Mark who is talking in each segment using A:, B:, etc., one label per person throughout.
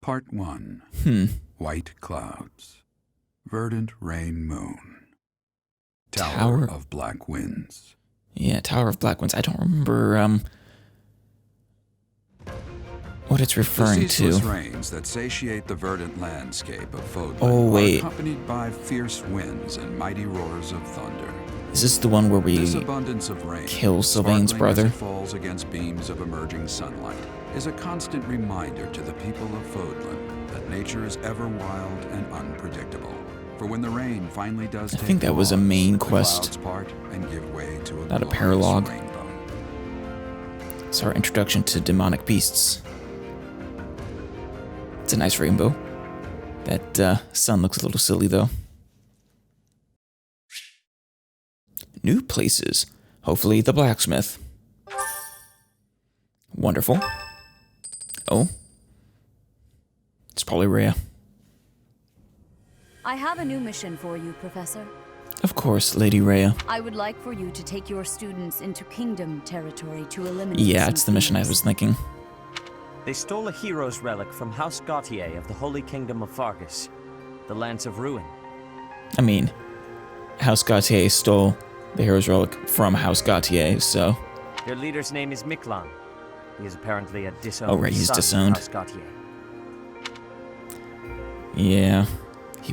A: Part 1. White Clouds. Verdant Rain Moon. Tower of Black Winds.
B: Yeah, Tower of Black Winds. I don't remember what it's referring
A: the ceaseless
B: to.
A: rains that satiate the verdant landscape of Fodlan
B: wait.
A: are accompanied by fierce winds and mighty roars of thunder.
B: Is this the one where we
A: This abundance of rain,
B: kill Sylvain's
A: sparkling as
B: brother?
A: it falls against beams of emerging sunlight, is a constant reminder to the people of Fodlan that nature is ever wild and unpredictable. For when the rain finally does
B: I think that was a
A: pause,
B: main
A: the
B: quest.
A: clouds part and give way to a
B: Not a
A: glorious
B: paralogue.
A: rainbow.
B: It's our introduction to demonic beasts. It's a nice rainbow. That sun looks a little silly, though. New places. Hopefully the blacksmith. Wonderful. Oh. It's probably Rhea.
C: I have a new mission for you, Professor.
B: Of course, Lady Rhea.
C: I would like for you to take your students into Kingdom territory to eliminate
B: Yeah,
C: some
B: it's the mission I
C: thieves.
B: was thinking.
D: They stole a hero's relic from House Gautier of the Holy Kingdom of Fargus, the Lance of Ruin.
B: I mean, House Gautier stole the hero's relic from House Gautier, so...
D: Their leader's name is Miklan. He is apparently a disowned
B: Oh, right, he's
D: son
B: disowned.
D: of House Gautier.
B: Yeah.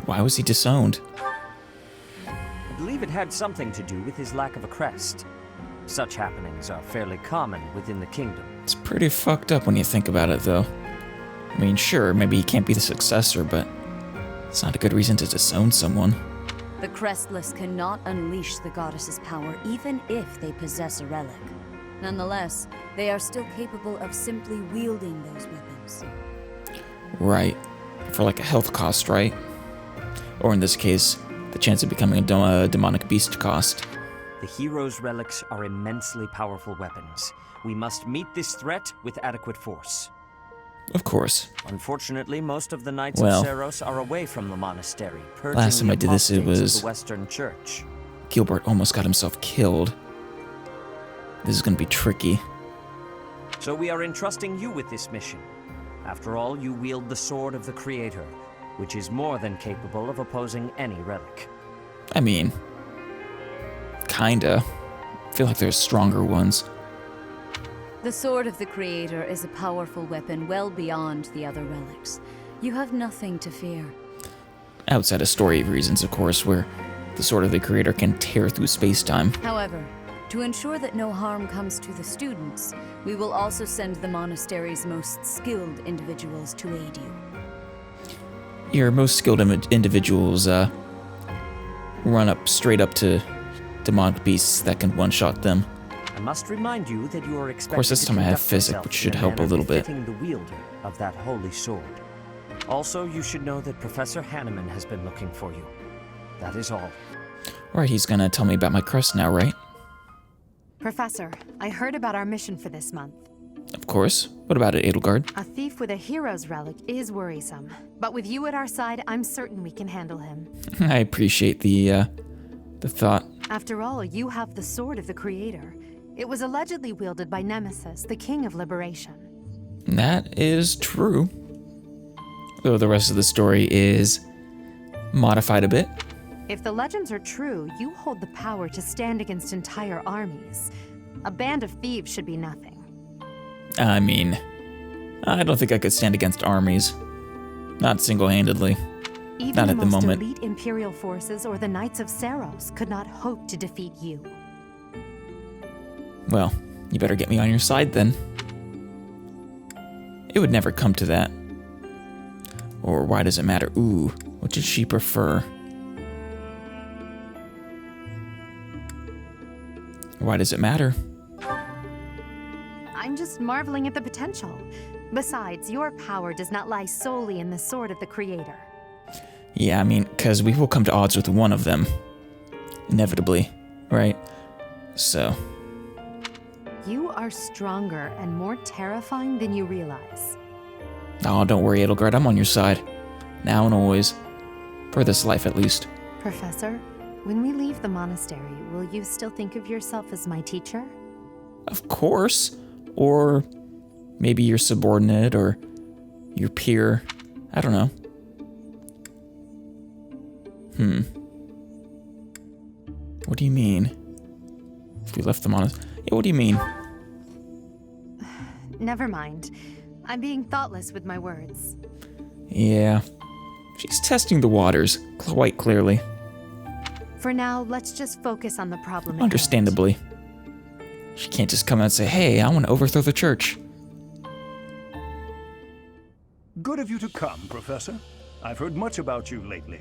B: Why was he disowned?
D: I believe it had something to do with his lack of a crest. Such happenings are fairly common within the kingdom.
B: It's pretty fucked up when you think about it, though. I mean, sure, maybe he can't be the successor, but it's not a good reason to disown someone.
C: The Crestless cannot unleash the goddess's power even if they possess a relic. Nonetheless, they are still capable of simply wielding those weapons.
B: Right. For like a health cost, right? Or in this case, the chance of becoming a demonic beast cost.
D: The hero's relics are immensely powerful weapons. We must meet this threat with adequate force.
B: Of course.
D: Unfortunately, most of the Knights
B: Well,
D: of Seros are away from the monastery, purging
B: last time
D: the
B: I did this, it
D: apostates of
B: was-
D: the Western Church.
B: Gilbert almost got himself killed. This is gonna be tricky.
D: So we are entrusting you with this mission. After all, you wield the sword of the Creator, which is more than capable of opposing any relic.
B: I mean, kinda. I feel like there's stronger ones.
C: The Sword of the Creator is a powerful weapon well beyond the other relics. You have nothing to fear.
B: Outside of story reasons, of course, where the Sword of the Creator can tear through space-time.
C: However, to ensure that no harm comes to the students, we will also send the monastery's most skilled individuals to aid you.
B: Your most skilled individuals run up straight up to demonic beasts that can one-shot them.
D: I must remind you that you are expected
B: course, this
D: to
B: time I have
D: conduct
B: physic,
D: yourself
B: which
D: in
B: should
D: a
B: help a
D: manner
B: little bit.
D: befitting the wielder of that holy sword. Also, you should know that Professor Hanneman has been looking for you. That is all.
B: Right, he's gonna tell me about my crest now, right?
E: Professor, I heard about our mission for this month.
B: Of course. What about it, Edelgard?
E: A thief with a hero's relic is worrisome, but with you at our side, I'm certain we can handle him.
B: I appreciate the thought.
E: After all, you have the Sword of the Creator. It was allegedly wielded by Nemesis, the King of Liberation.
B: That is true. Though the rest of the story is modified a bit.
E: If the legends are true, you hold the power to stand against entire armies. A band of thieves should be nothing.
B: I mean, I don't think I could stand against armies. Not single-handedly.
E: Even
B: Not
E: the
B: at the
E: most
B: moment.
E: elite Imperial forces or the Knights of Seros could not hope to defeat you.
B: Well, you better get me on your side then. It would never come to that. Or why does it matter? Ooh, what did she prefer? Why does it matter?
E: I'm just marveling at the potential. Besides, your power does not lie solely in the Sword of the Creator.
B: Yeah, I mean, because we will come to odds with one of them. Inevitably, right? So,
E: You are stronger and more terrifying than you realize.
B: oh, don't worry, Edelgard, I'm on your side. Now and always. For this life, at least.
E: Professor, when we leave the monastery, will you still think of yourself as my teacher?
B: Of course. Or maybe your subordinate or your peer. I don't know. What do you mean? If we left them honest. Yeah, what do you mean?
E: Never mind. I'm being thoughtless with my words.
B: Yeah. She's testing the waters, quite clearly.
E: For now, let's just focus on the problem at hand.
B: Understandably. She can't just come out and say, hey, I want to overthrow the church.
F: Good of you to come, Professor. I've heard much about you lately.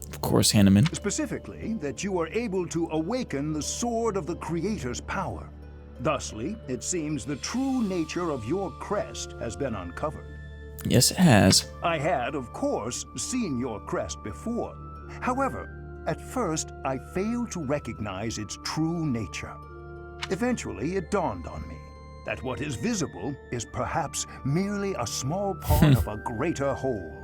B: Of course, Hanneman.
F: Specifically, that you are able to awaken the sword of the Creator's power. Thusly, it seems the true nature of your crest has been uncovered.
B: Yes, it has.
F: I had, of course, seen your crest before. However, at first, I failed to recognize its true nature. Eventually, it dawned on me that what is visible is perhaps merely a small part of a greater whole.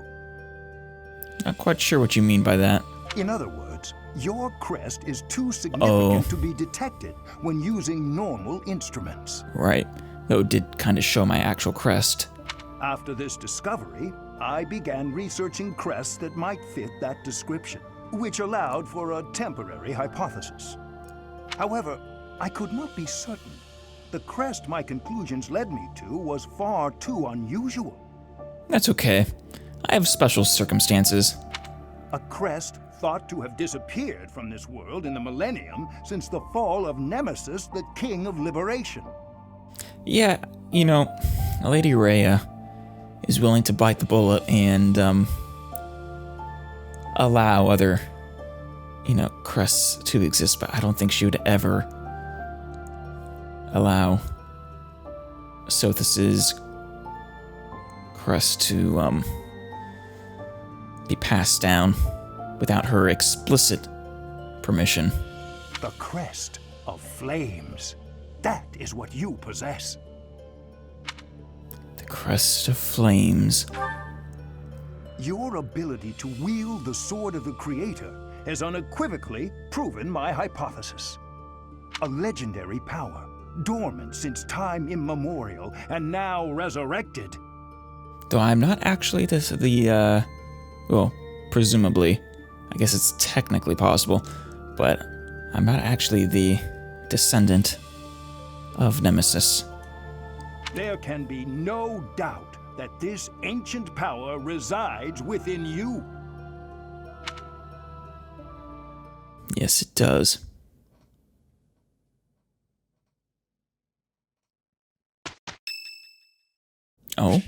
B: Not quite sure what you mean by that.
F: In other words, your crest is too significant to be detected when using normal instruments.
B: Right. Though it did kind of show my actual crest.
F: After this discovery, I began researching crests that might fit that description, which allowed for a temporary hypothesis. However, I could not be certain. The crest my conclusions led me to was far too unusual.
B: That's okay. I have special circumstances.
F: A crest thought to have disappeared from this world in the millennium since the fall of Nemesis, the King of Liberation.
B: Yeah, you know, Lady Rhea is willing to bite the bullet and, allow other, crests to exist, but I don't think she would ever allow Sothis's crest to, be passed down without her explicit permission.
F: The crest of flames. That is what you possess.
B: The crest of flames.
F: Your ability to wield the sword of the Creator has unequivocally proven my hypothesis. A legendary power, dormant since time immemorial, and now resurrected.
B: Though I'm not actually well, presumably, I guess it's technically possible, but I'm not actually the descendant of Nemesis.
F: There can be no doubt that this ancient power resides within you.
B: Yes, it does. Oh?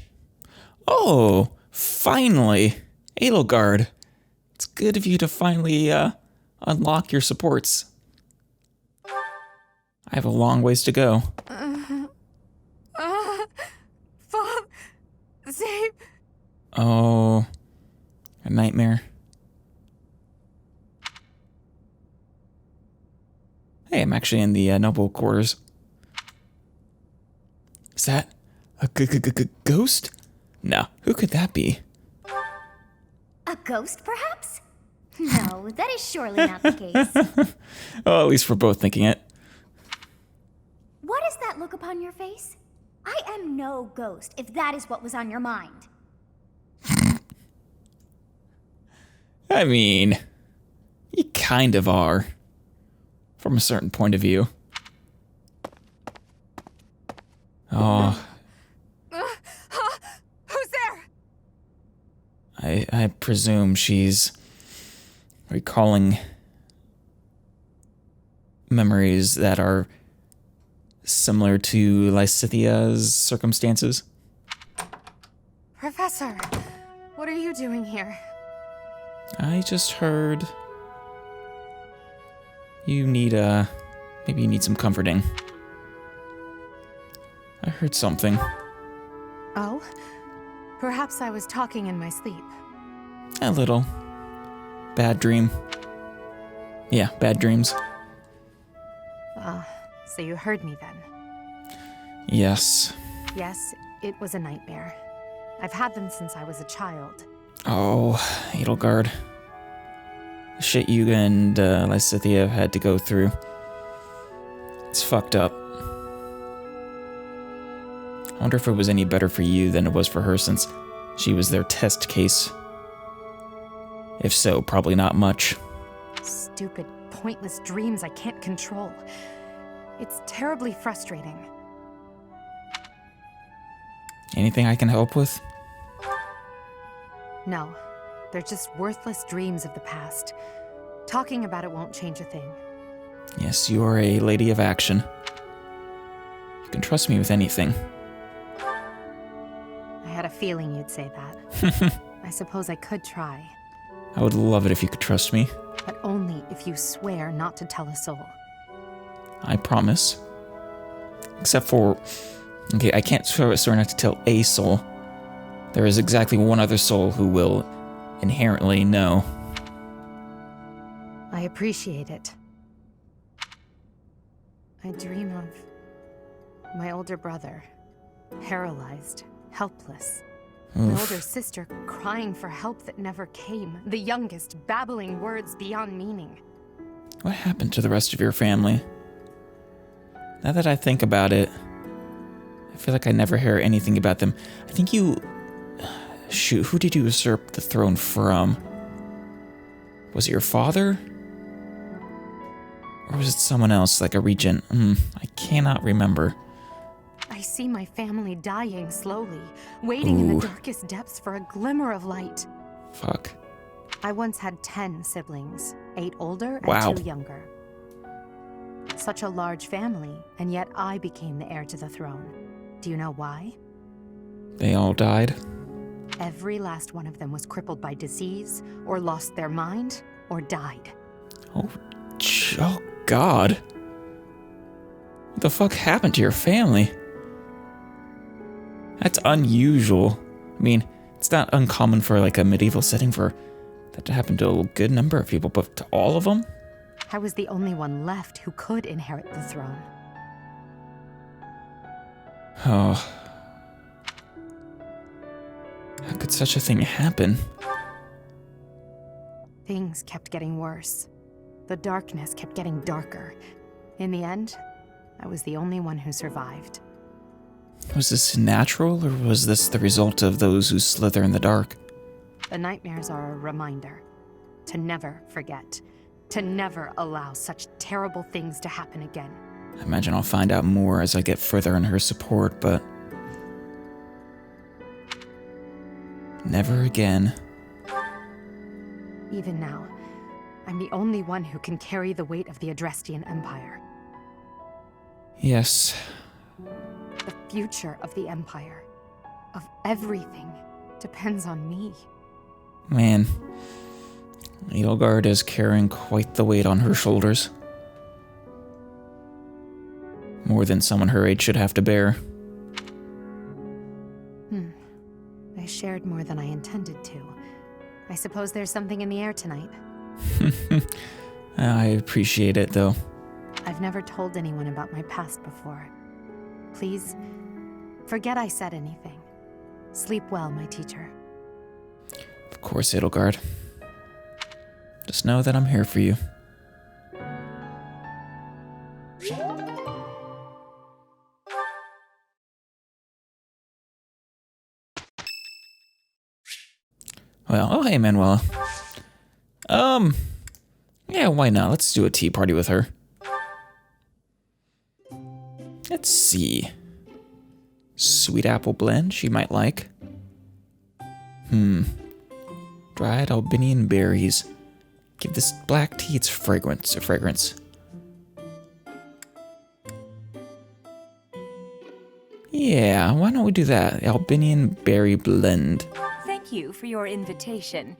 B: Oh, finally! Edelgard. It's good of you to finally, unlock your supports. I have a long ways to go.
E: Bob, save.
B: Oh, a nightmare. Hey, I'm actually in the noble quarters. Is that a ghost? No, who could that be?
G: A ghost, perhaps? No, that is surely not the case.
B: Oh, at least we're both thinking it.
G: What is that look upon your face? I am no ghost, if that is what was on your mind.
B: I mean, you kind of are. From a certain point of view. Oh.
E: Who's there?
B: I presume she's recalling memories that are similar to Lysithia's circumstances.
E: Professor, what are you doing here?
B: I just heard you need, maybe you need some comforting. I heard something.
E: Oh? Perhaps I was talking in my sleep.
B: A little. Bad dream. Yeah, bad dreams.
E: So you heard me then?
B: Yes.
E: Yes, it was a nightmare. I've had them since I was a child.
B: Oh, Edelgard. The shit you and Lysithia have had to go through. It's fucked up. I wonder if it was any better for you than it was for her, since she was their test case. If so, probably not much.
E: Stupid, pointless dreams I can't control. It's terribly frustrating.
B: Anything I can help with?
E: No, they're just worthless dreams of the past. Talking about it won't change a thing.
B: Yes, you are a lady of action. You can trust me with anything.
E: I had a feeling you'd say that. I suppose I could try.
B: I would love it if you could trust me.
E: But only if you swear not to tell a soul.
B: I promise. Except for... Okay, I can't swear not to tell a soul. There is exactly one other soul who will inherently know.
E: I appreciate it. I dream of my older brother, paralyzed, helpless. My older sister crying for help that never came. The youngest babbling words beyond meaning.
B: What happened to the rest of your family? Now that I think about it, I feel like I never hear anything about them. I think you... Shoot, who did you usurp the throne from? Was it your father? Or was it someone else, like a regent? I cannot remember.
E: I see my family dying slowly, waiting in the darkest depths for a glimmer of light.
B: Fuck.
E: I once had 10 siblings, 8 older and
B: Wow.
E: 2 younger. Such a large family, and yet I became the heir to the throne. Do you know why?
B: They all died?
E: Every last one of them was crippled by disease, or lost their mind, or died.
B: Oh God. What the fuck happened to your family? That's unusual. I mean, it's not uncommon for like a medieval setting for that to happen to a good number of people, but to all of them?
E: I was the only one left who could inherit the throne.
B: Oh. How could such a thing happen?
E: Things kept getting worse. The darkness kept getting darker. In the end, I was the only one who survived.
B: Was this natural, or was this the result of those who slither in the dark?
E: The nightmares are a reminder to never forget, to never allow such terrible things to happen again.
B: I imagine I'll find out more as I get further in her support, but... never again.
E: Even now, I'm the only one who can carry the weight of the Adrestian Empire.
B: Yes.
E: The future of the Empire, of everything, depends on me.
B: Man. Edelgard is carrying quite the weight on her shoulders. More than someone her age should have to bear.
E: I shared more than I intended to. I suppose there's something in the air tonight.
B: I appreciate it, though.
E: I've never told anyone about my past before. Please, forget I said anything. Sleep well, my teacher.
B: Of course, Edelgard. Just know that I'm here for you. Well, oh hey, Manuela. Yeah, why not? Let's do a tea party with her. Let's see. Sweet apple blend she might like. Dried Albanian berries. Give this black tea its fragrance. Yeah, why don't we do that? Albanian berry blend.
H: Thank you for your invitation.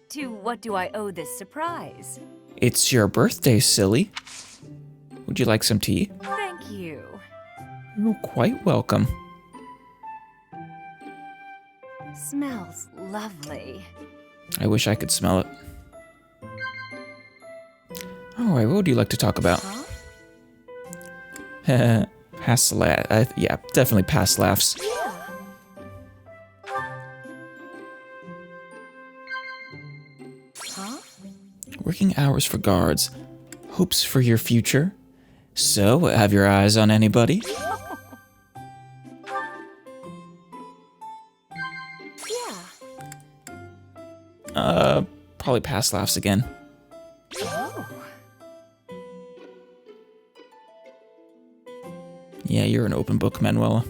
H: To what do I owe this surprise?
B: It's your birthday, silly. Would you like some tea?
H: Thank you.
B: You're quite welcome.
H: Smells lovely.
B: I wish I could smell it. Alright, what would you like to talk about?
H: Huh?
B: Past laugh. Yeah, definitely past laughs.
H: Huh?
B: Working hours for guards. Hopes for your future. So, have your eyes on anybody?
H: Yeah.
B: Probably past laughs again.
H: Oh,
B: Yeah, you're an open book, Manuela.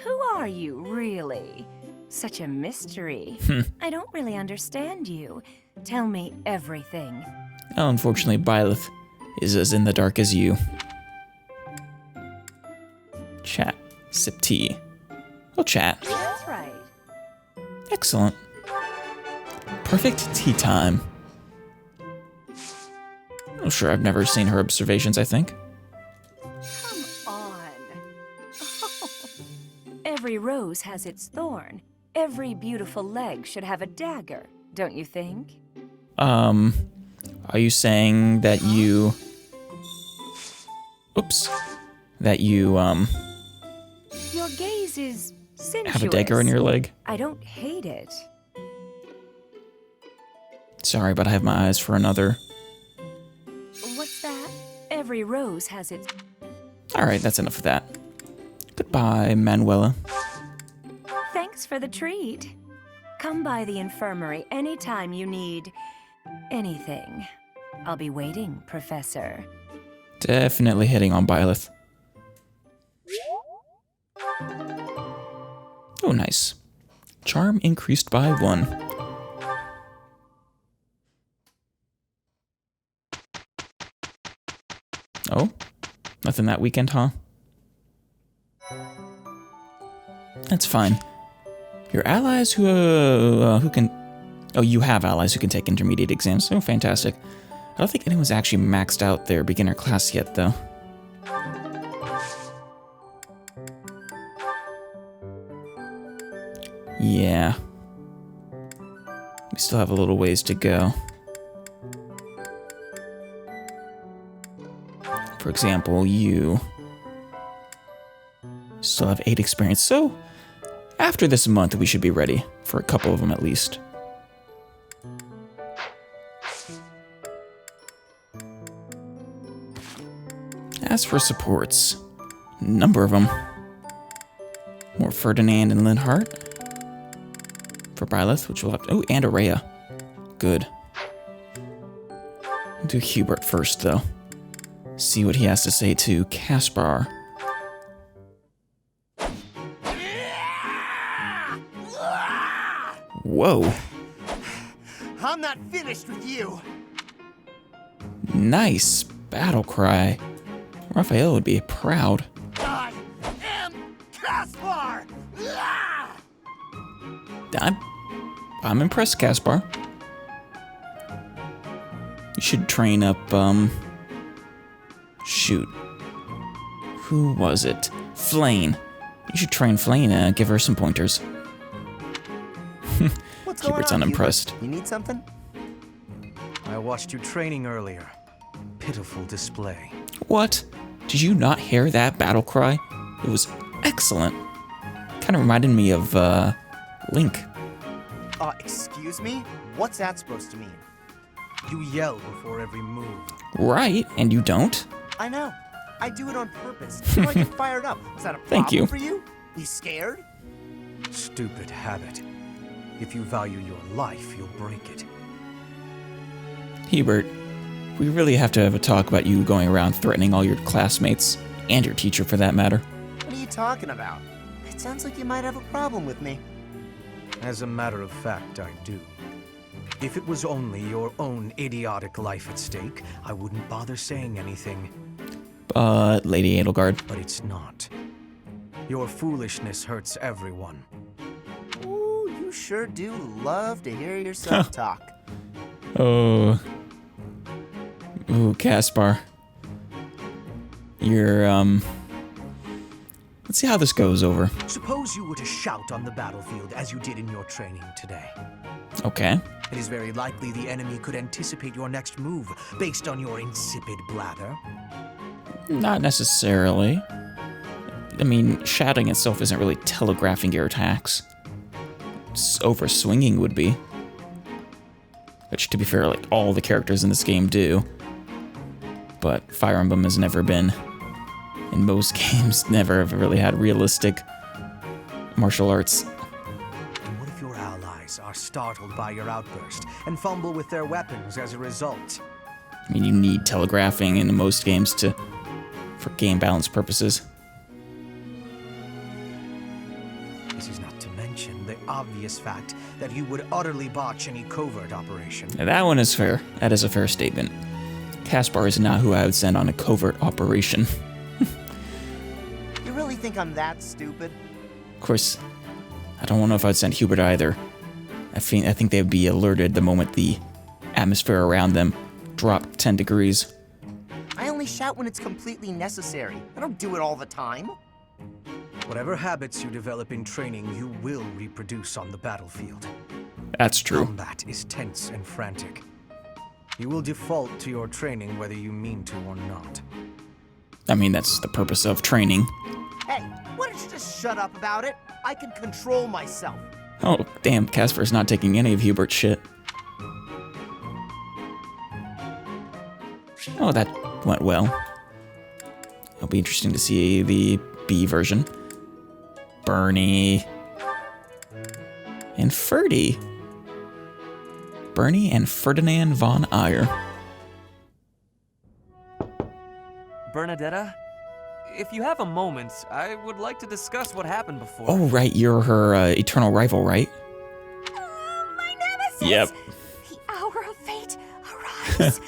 H: who are you, really? Such a mystery. I don't really understand you. Tell me everything.
B: Oh, unfortunately, Byleth is as in the dark as you. Chat. Sip tea. We'll chat.
H: That's right.
B: Excellent. Perfect tea time. Oh, sure, I've never seen her observations, I think.
H: Come on. Every rose has its thorn. Every beautiful leg should have a dagger, don't you think?
B: Are you saying that you... Oops. That you,
H: Your gaze is sensuous.
B: have a dagger in your leg?
H: I don't hate it.
B: Sorry, but I have my eyes for another.
H: What's that? Every rose has its...
B: Alright, that's enough of that. Goodbye, Manuela.
H: Thanks for the treat. Come by the infirmary anytime you need anything. I'll be waiting, Professor.
B: Definitely hitting on Byleth. Oh, nice. Charm increased by 1. Oh? Nothing that weekend, huh? That's fine. Your allies who can... Oh, you have allies who can take intermediate exams. Oh, fantastic. I don't think anyone's actually maxed out their beginner class yet, though. Yeah. We still have a little ways to go. For example, you still have 8 experience, so after this month we should be ready for a couple of them at least. As for supports, number of them. More Ferdinand and Linhart. For Byleth, which will have... Oh, and Araya. Good. Do Hubert first, though. See what he has to say to Caspar. Whoa.
I: I'm not finished with you.
B: Nice battle cry. Raphael would be proud.
I: I am Caspar.
B: I'm impressed, Caspar. You should train up, shoot. Who was it? Flane. You should train Flane, give her some pointers.
I: What's going
B: Hubert's
I: on,
B: unimpressed.
I: Hubert? You need something?
J: I watched you training earlier. Pitiful display.
B: What? Did you not hear that battle cry? It was excellent. Kind of reminded me of, Link.
I: Excuse me? What's that supposed to mean?
J: You yell before every move.
B: Right, and you don't?
I: I know. I do it on purpose. So I get fired up. Was that a problem
B: Thank you.
I: for you? You scared?
J: Stupid habit. If you value your life, you'll break it.
B: Hubert, we really have to have a talk about you going around threatening all your classmates, and your teacher for that matter.
I: What are you talking about? It sounds like you might have a problem with me.
J: As a matter of fact, I do. If it was only your own idiotic life at stake, I wouldn't bother saying anything.
B: But, Lady Edelgard.
J: But it's not. Your foolishness hurts everyone.
I: Ooh, you sure do love to hear yourself talk.
B: Oh. Ooh, Caspar. You're, let's see how this goes over.
J: Suppose you were to shout on the battlefield as you did in your training today.
B: Okay.
J: It is very likely the enemy could anticipate your next move based on your insipid blather.
B: Not necessarily. I mean, shouting itself isn't really telegraphing your attacks. Over-swinging would be. Which, to be fair, like, all the characters in this game do. But Fire Emblem has never been, in most games, never have really had realistic martial arts.
J: And what if your allies allies are startled by your outburst and fumble with their weapons as a result.
B: I mean, you need telegraphing in most games for game balance purposes.
J: This is not to mention the obvious fact that you would utterly botch any covert operation.
B: Now, that one is fair. That is a fair statement. Caspar is not who I would send on a covert operation.
I: You really think I'm that stupid?
B: Of course, I don't know if I'd send Hubert either. I think they'd be alerted the moment the atmosphere around them dropped 10 degrees.
I: I only shout when it's completely necessary. I don't do it all the time.
J: Whatever habits you develop in training, you will reproduce on the battlefield.
B: That's true.
J: Combat is tense and frantic. You will default to your training whether you mean to or not.
B: I mean, that's the purpose of training.
I: Hey, why don't you just shut up about it? I can control myself.
B: Oh, damn, Casper's not taking any of Hubert's shit. Oh, that went well. It'll be interesting to see the B version. Bernie. And Ferdy. Bernie and Ferdinand von Eyre.
K: Bernadetta, if you have a moment, I would like to discuss what happened before.
B: Oh, right, you're her eternal rival, right?
G: My nemesis!
B: Yep.
G: The hour of fate arrives.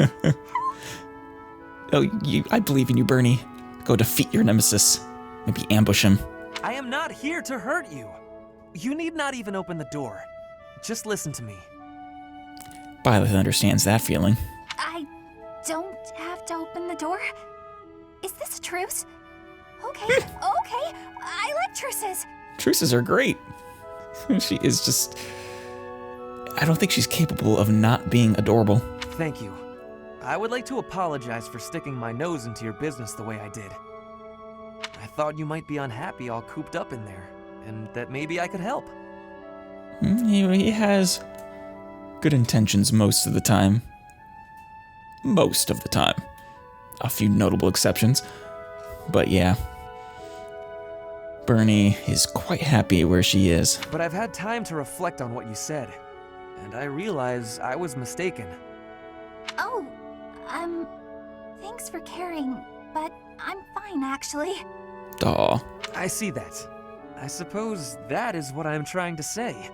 B: Oh, I believe in you, Bernie. Go defeat your nemesis. Maybe ambush him.
K: I am not here to hurt you. You need not even open the door. Just listen to me.
B: Byleth understands that feeling.
G: I don't have to open the door? Is this a truce? Okay, okay. I like truces.
B: Truces are great. She is just... I don't think she's capable of not being adorable.
K: Thank you. I would like to apologize for sticking my nose into your business the way I did. I thought you might be unhappy all cooped up in there, and that maybe I could help.
B: He has good intentions most of the time. Most of the time. A few notable exceptions. But yeah. Bernie is quite happy where she is.
K: But I've had time to reflect on what you said, and I realize I was mistaken.
G: Oh, thanks for caring, but I'm fine, actually.
B: Aw.
K: I see that. I suppose that is what I'm trying to say.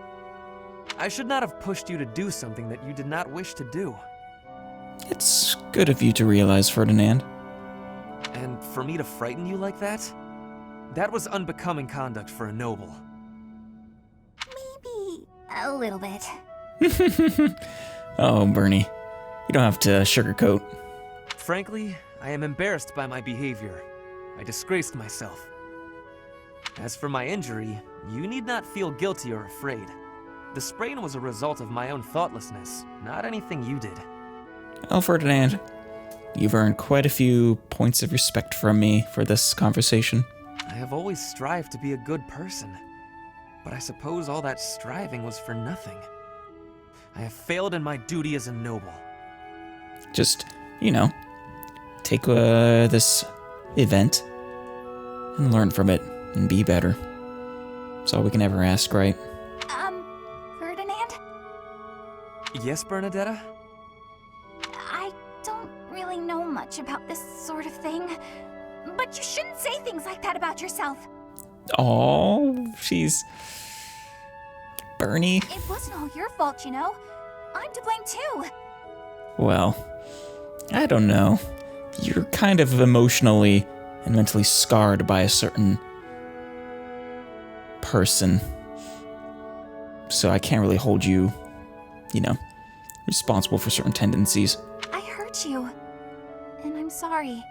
K: I should not have pushed you to do something that you did not wish to do.
B: It's good of you to realize, Ferdinand.
K: And for me to frighten you like that? That was unbecoming conduct for a noble.
G: Maybe a little bit.
B: Oh, Bernie. You don't have to sugarcoat.
K: Frankly, I am embarrassed by my behavior. I disgraced myself. As for my injury, you need not feel guilty or afraid. The sprain was a result of my own thoughtlessness, not anything you did.
B: Oh, Ferdinand, you've earned quite a few points of respect from me for this conversation.
K: I have always strived to be a good person, but I suppose all that striving was for nothing. I have failed in my duty as a noble.
B: Just, take this event and learn from it and be better. That's all we can ever ask, right?
G: Ferdinand?
K: Yes, Bernadetta?
G: I don't really know much about this sort of thing, but you shouldn't say things like that about yourself.
B: Oh, she's... Bernie?
G: It wasn't all your fault, you know. I'm to blame too.
B: Well, I don't know. You're kind of emotionally and mentally scarred by a certain person. So I can't really hold you, responsible for certain tendencies.
G: I hurt you, and I'm sorry.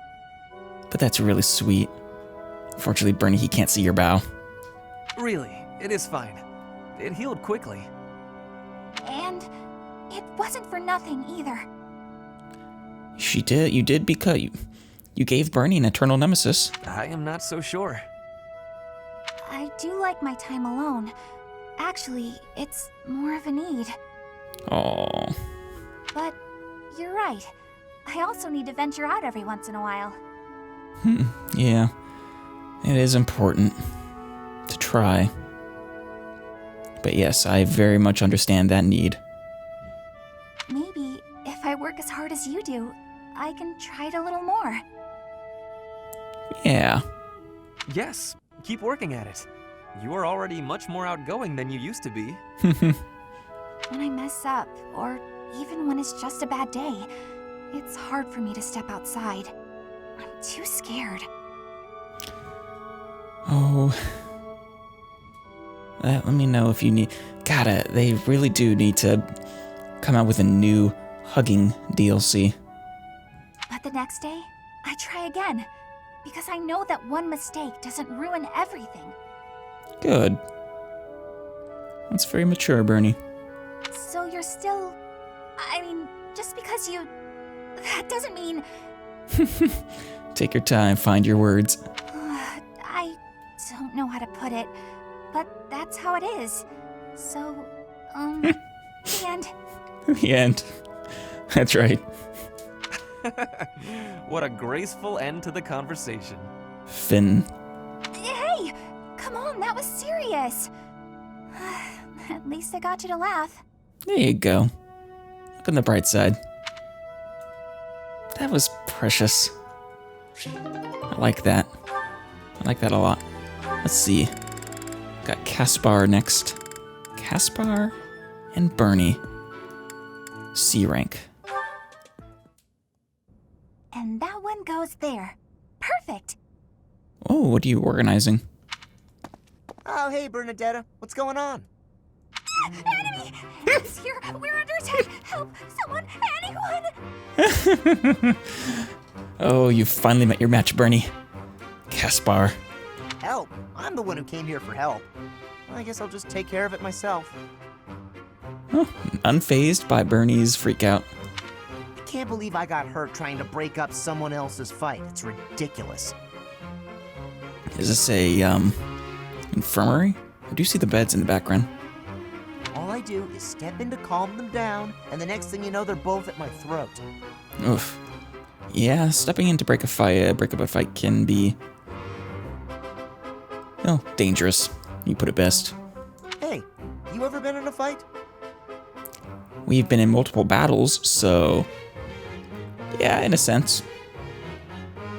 B: But that's really sweet. Fortunately, Bernie, he can't see your bow.
K: Really, it is fine. It healed quickly.
G: And it wasn't for nothing either.
B: You did because you gave Bernie an eternal nemesis.
K: I am not so sure.
G: I do like my time alone. Actually, it's more of a need.
B: Aww.
G: But you're right. I also need to venture out every once in a while.
B: Yeah. It is important to try. But yes, I very much understand that need.
G: Maybe if I work as hard as you do, I can try it a little more.
B: Yeah.
K: Yes, keep working at it. You are already much more outgoing than you used to be.
G: When I mess up, or even when it's just a bad day, it's hard for me to step outside. I'm too scared.
B: Oh. Let me know if you need... they really do need to come out with a new hugging DLC.
G: But the next day, I try again. Because I know that one mistake doesn't ruin everything.
B: Good. That's very mature, Bernie.
G: So you're still... I mean, just because you... That doesn't mean...
B: Take your time, find your words.
G: I don't know how to put it, but that's how it is. So, the end.
B: The end. That's right.
K: What a graceful end to the conversation.
B: Finn.
G: Hey! Come on, that was serious. At least I got you to laugh.
B: There you go. Look on the bright side. That was precious. I like that. I like that a lot. Let's see. Got Caspar next. Caspar and Bernie. C rank.
G: And that one goes there. Perfect.
B: Oh, what are you organizing?
I: Oh, hey, Bernadetta. What's going on?
G: Enemy! Enemy's here! We're under attack! Help! Someone! Anyone!
B: Oh, you finally met your match, Bernie. Caspar.
I: Help? I'm the one who came here for help. I guess I'll just take care of it myself.
B: Oh, unfazed by Bernie's freakout.
I: I can't believe I got hurt trying to break up someone else's fight. It's ridiculous.
B: Is this a, infirmary? I do see the beds in the background.
I: All I do is step in to calm them down, and the next thing you know, they're both at my throat.
B: Oof. Yeah, stepping in to break up a fight can be... oh, dangerous. You put it best.
I: Hey, you ever been in a fight?
B: We've been in multiple battles, so... yeah, in a sense.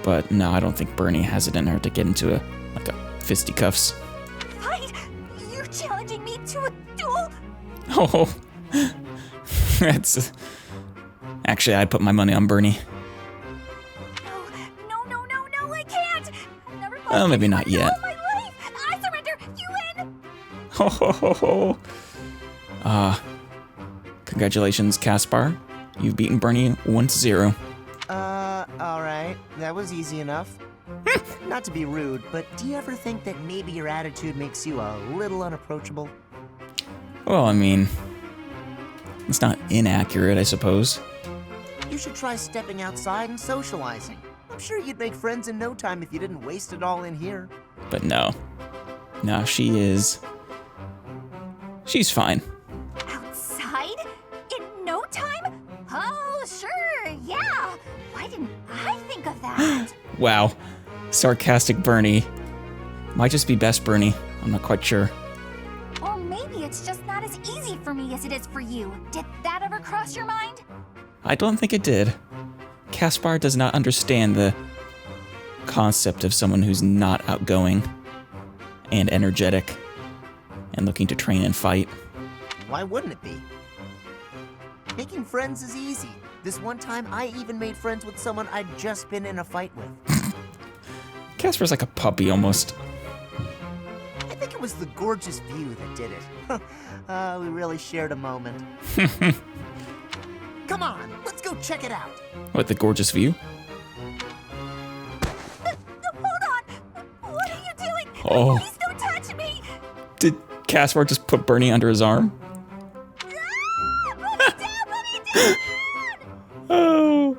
B: But no, I don't think Bernie has it in her to get into a fisticuffs.
G: Fight? You're challenging me to a duel?
B: Oh, that's... actually, I'd put my money on Bernie.
G: No, I can't! I've never fought
B: Well, maybe
G: anyone
B: not yet.
G: in all my life. I surrender! You win!
B: Ho ho ho ho! Congratulations, Caspar. You've beaten Bernie 1-0.
I: Alright. That was easy enough. Not to be rude, but do you ever think that maybe your attitude makes you a little unapproachable?
B: Well, I mean... it's not inaccurate, I suppose.
I: You should try stepping outside and socializing. I'm sure you'd make friends in no time if you didn't waste it all in here.
B: But no. No, she is... she's fine.
G: Outside? In no time? Oh, sure, yeah. Why didn't I think of that?
B: Wow. Sarcastic Bernie. Might just be best Bernie. I'm not quite sure.
G: Or maybe it's just not as easy for me as it is for you. Did that ever cross your mind?
B: I don't think it did. Caspar does not understand the concept of someone who's not outgoing and energetic and looking to train and fight.
I: Why wouldn't it be? Making friends is easy. This one time, I even made friends with someone I'd just been in a fight with.
B: Caspar's like a puppy almost.
I: I think it was the gorgeous view that did it. We really shared a moment. Come on, let's go check it out.
B: What, the gorgeous view?
G: Hold on! What are you doing?
B: Oh.
G: Please don't touch me!
B: Did Caspar just put Bernie under his arm?
G: Put me down!
B: Oh.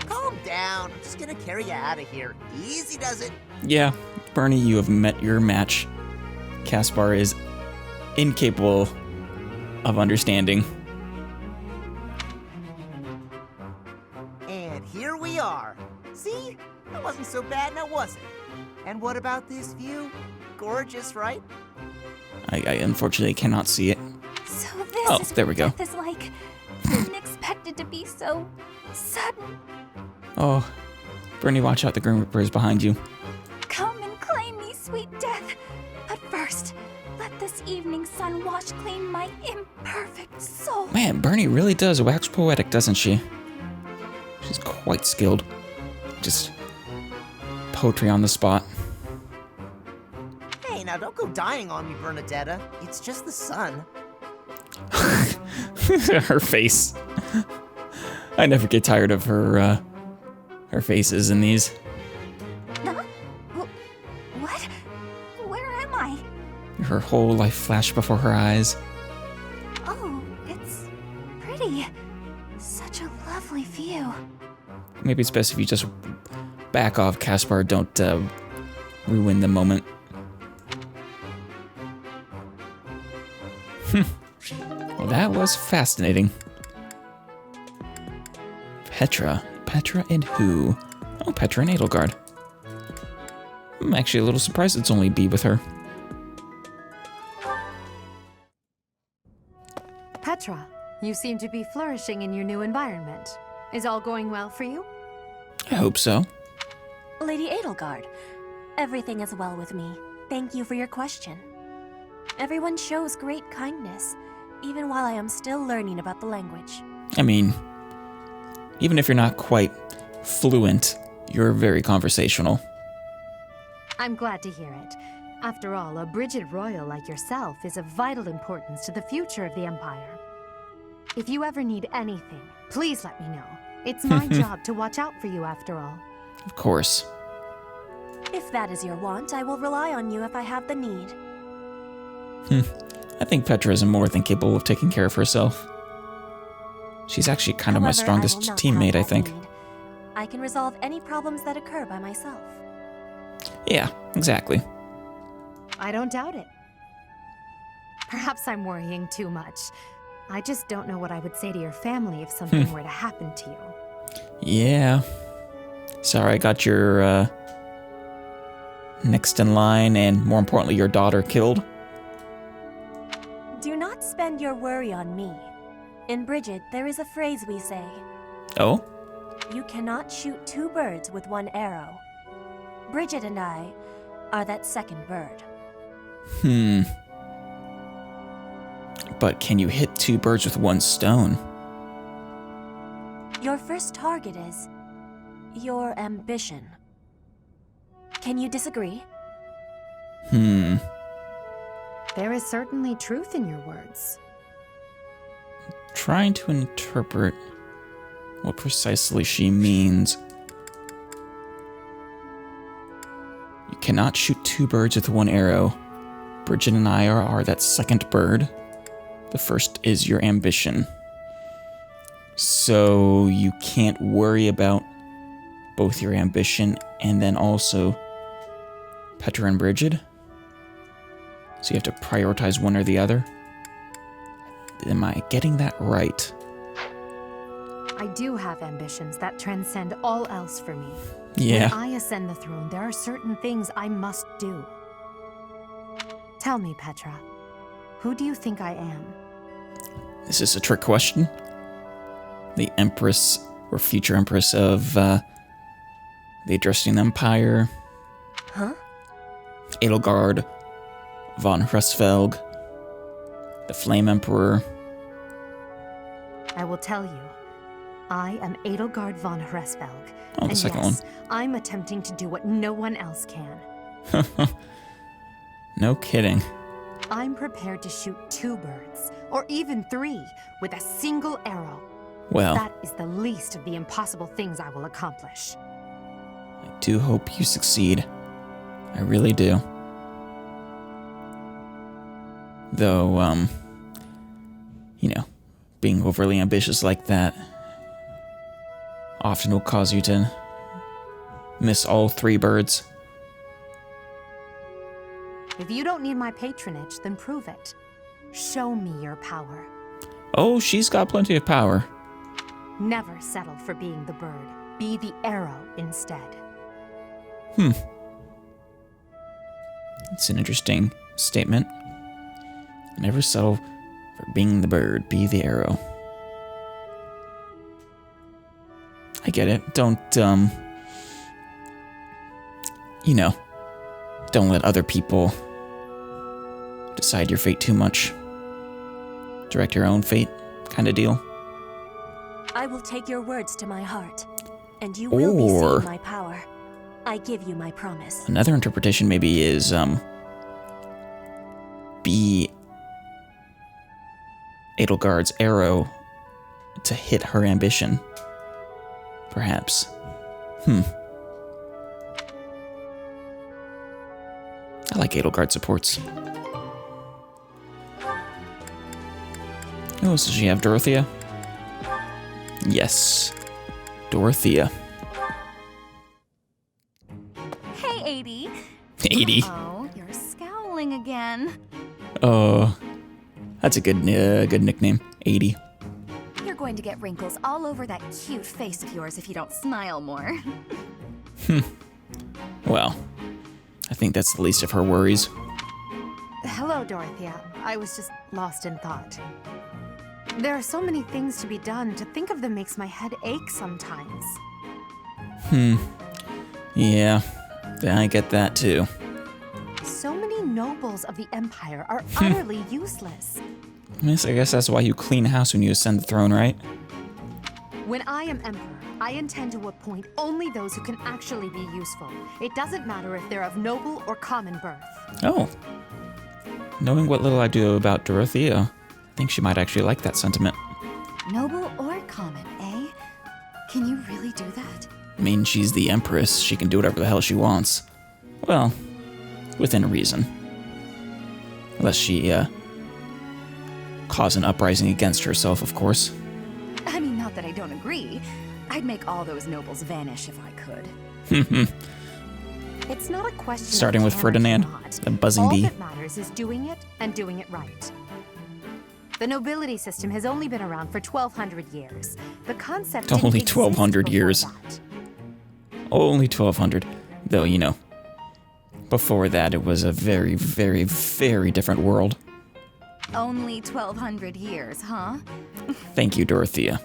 I: Calm down. I'm just gonna carry you out of here. Easy does it.
B: Yeah, Bernie, you have met your match. Caspar is incapable of understanding.
I: And here we are. See? That wasn't so bad now, was it? And what about this view? Gorgeous, right?
B: I unfortunately cannot see it.
G: So this is
B: there we go.
G: what death is like. Didn't expect it to be so sudden.
B: Oh, Bernie, watch out, the Grim Reaper is behind you.
G: Come and claim me, sweet death. But first, let this evening sun wash clean my imperfect soul.
B: Man, Bernie really does wax poetic, doesn't she? She's quite skilled. Just poetry on the spot.
I: Hey, now don't go dying on me, Bernadetta. It's just the sun.
B: Her face. I never get tired of her faces in these.
G: Huh? What? Where am I?
B: Her whole life flashed before her eyes.
G: Oh, it's pretty. Such a lovely view.
B: Maybe it's best if you just back off, Caspar. Don't ruin the moment. Well, that was fascinating. Petra. Petra and who? Oh, Petra and Edelgard. I'm actually a little surprised it's only B with her.
E: Petra, you seem to be flourishing in your new environment. Is all going well for you?
B: I hope so.
L: Lady Edelgard, everything is well with me. Thank you for your question. Everyone shows great kindness, even while I am still learning about the language.
B: I mean, even if you're not quite fluent, you're very conversational.
E: I'm glad to hear it. After all, a Brigid Royal like yourself is of vital importance to the future of the Empire. If you ever need anything, please let me know. It's my job to watch out for you after all.
B: Of course.
L: If that is your want, I will rely on you if I have the need.
B: I think Petra is more than capable of taking care of herself. She's actually kind of my
L: However,
B: strongest
L: I will not
B: teammate, I
L: have that
B: think.
L: need. I can resolve any problems that occur by myself.
B: Yeah, exactly.
E: I don't doubt it. Perhaps I'm worrying too much. I just don't know what I would say to your family if something were to happen to you.
B: Yeah. Sorry, I got your next in line and, more importantly, your daughter killed.
L: Do not spend your worry on me. In Brigid, there is a phrase we say.
B: Oh?
L: You cannot shoot two birds with one arrow. Brigid and I are that second bird.
B: But can you hit two birds with one stone?
L: Your first target is your ambition. Can you disagree?
E: There is certainly truth in your words.
B: Trying to interpret what precisely she means. You cannot shoot two birds with one arrow. Bridget and I are that second bird. The first is your ambition. So you can't worry about both your ambition and then also Petra and Bridget. So you have to prioritize one or the other. Am I getting that right?
E: I do have ambitions that transcend all else for me.
B: Yeah.
E: When I ascend the throne, there are certain things I must do. Tell me, Petra, who do you think I am?
B: Is this a trick question? The Empress or future Empress of the Adjusting Empire.
L: Huh?
B: Edelgard von Hresvelg, the Flame Emperor.
E: I will tell you. I am Edelgard von Hresvelg.
B: Oh, the
E: and
B: second
E: yes,
B: one.
E: I'm attempting to do what no one else can.
B: No kidding.
E: I'm prepared to shoot two birds, or even three, with a single arrow.
B: Well,
E: That is the least of the impossible things I will accomplish.
B: I do hope you succeed. I really do. Though, being overly ambitious like that often will cause you to miss all three birds.
E: If you don't need my patronage, then prove it. Show me your power.
B: Oh, she's got plenty of power.
E: Never settle for being the bird. Be the arrow instead.
B: It's an interesting statement. Never settle for being the bird, be the arrow. I get it. Don't, you know, don't let other people decide your fate too much. Direct your own fate, kind of deal.
L: I will take your words to my heart, and you will be seeing my power. I give you my promise.
B: Another interpretation maybe is, be Edelgard's arrow to hit her ambition. Perhaps. I like Edelgard supports. Who else does she have? Dorothea? Yes. Dorothea.
C: Hey, 80.
B: 80.
C: Oh, you're scowling again.
B: Oh, that's a good nickname. 80.
C: You're going to get wrinkles all over that cute face of yours if you don't smile more.
B: Well, I think that's the least of her worries.
E: Hello, Dorothea. I was just lost in thought. There are so many things to be done. To think of them makes my head ache sometimes.
B: Yeah, I get that too.
E: So many nobles of the Empire are utterly useless.
B: Yes, I guess that's why you clean house when you ascend the throne, right?
E: When I am Emperor, I intend to appoint only those who can actually be useful. It doesn't matter if they're of noble or common birth.
B: Oh. Knowing what little I do about Dorothea, I think she might actually like that sentiment.
C: Noble or common, eh? Can you really do that?
B: I mean, she's the Empress. She can do whatever the hell she wants. Well, within reason. Unless she, cause an uprising against herself, of course.
C: I mean, not that I don't agree. I'd make all those nobles vanish if I could.
E: It's not a question
B: Starting
E: of
B: with
E: can or
B: Ferdinand,
E: cannot.
B: the buzzing
E: All
B: bee.
E: that matters is doing it and doing it right. The nobility system has only been around for 1,200 years. The concept didn't
B: Only
E: exist
B: 1,200
E: before
B: years.
E: that.
B: Only 1,200. Though, you know, before that it was a very, very, very different world.
C: Only 1,200 years, huh?
B: Thank you, Dorothea.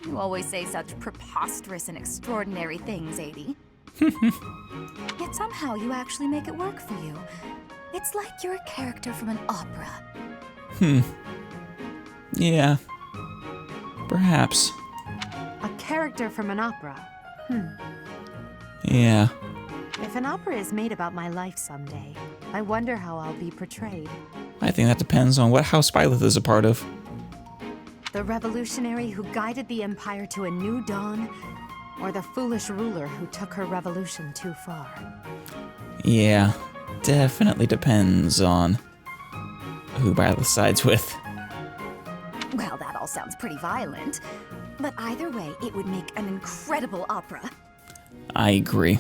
C: You always say such preposterous and extraordinary things, 80. Yet somehow you actually make it work for you. It's like you're a character from an opera.
B: Yeah. Perhaps.
E: A character from an opera.
B: Yeah.
E: If an opera is made about my life someday, I wonder how I'll be portrayed.
B: I think that depends on what house Byleth is a part of.
E: The revolutionary who guided the Empire to a new dawn, or the foolish ruler who took her revolution too far?
B: Yeah. Definitely depends on who Byleth sides with.
C: Well, that all sounds pretty violent. But either way, it would make an incredible opera.
B: I agree.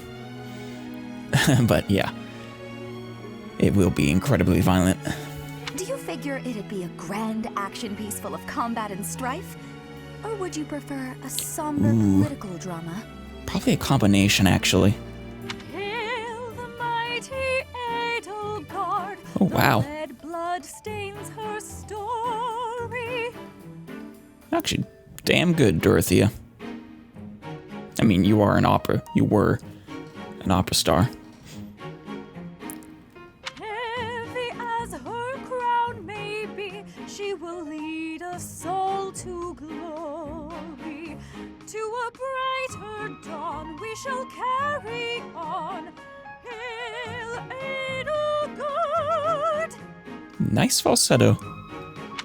B: But yeah. It will be incredibly violent.
C: Do you figure it'd be a grand action piece full of combat and strife? Or would you prefer a somber political drama?
B: Probably a combination, actually.
H: Hail the mighty Edelgard.
B: Oh, wow.
H: The red blood stains her story.
B: Actually, damn good, Dorothea. I mean, you are an opera. You were an opera star.
H: Heavy as her crown may be, she will lead us soul to glory. To a brighter dawn we shall carry on. Hail Edelgard!
B: Nice falsetto.